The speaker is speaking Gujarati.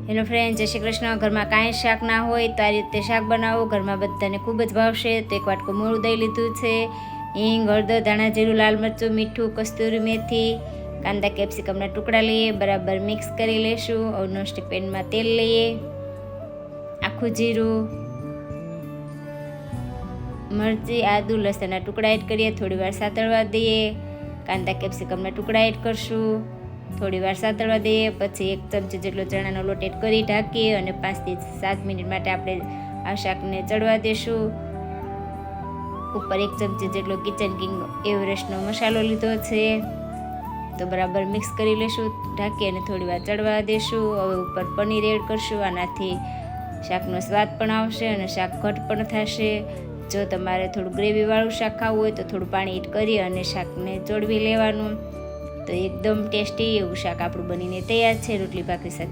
હેલો ફ્રેન્ડ, જય શ્રી કૃષ્ણ। ઘરમાં કાંઈ શાક ના હોય તો આ રીતે શાક બનાવો, ઘરમાં બધાને ખૂબ જ ભાવશે। તો એક વાટકો મોળું દહીં લીધું છે, હિંગ, હળદર, ધાણા જીરું, લાલ મરચું, મીઠું, કસ્તુરી મેથી, કાંદા કેપ્સિકમના ટુકડા લઈએ, બરાબર મિક્સ કરી લઈશું। હવે નોનસ્ટિક પેનમાં તેલ લઈએ, આખું જીરું, મરચી, આદુ, લસણના ટુકડા એડ કરીએ, થોડી વાર સાતળવા દઈએ। કાંદા કેપ્સિકમના ટુકડા એડ કરશું, થોડી વાર સાતળવા દઈએ। પછી 1 ચમચી જેટલો ચણાનો લોટ એડ કરી ઢાંકીએ અને 5 થી 7 મિનિટ માટે આપણે આ શાકને ચડવા દેશું। ઉપર 1 ચમચી જેટલો કિચન કિંગ એવરેસ્ટનો મસાલો લીધો છે, તો બરાબર મિક્સ કરી લેશું, ઢાંકી અને થોડી વાર ચડવા દેશું। હવે ઉપર પનીર એડ કરશું, આનાથી શાકનો સ્વાદ પણ આવશે અને શાક ઘટ પણ થશે। જો તમારે થોડું ગ્રેવીવાળું શાક ખાવું હોય તો થોડું પાણી એડ કરી અને શાકને ચોળવી લેવાનું। તો એકદમ ટેસ્ટી એવું શાક આપણું બનીને તૈયાર છે રોટલી ભાખરી સાથે।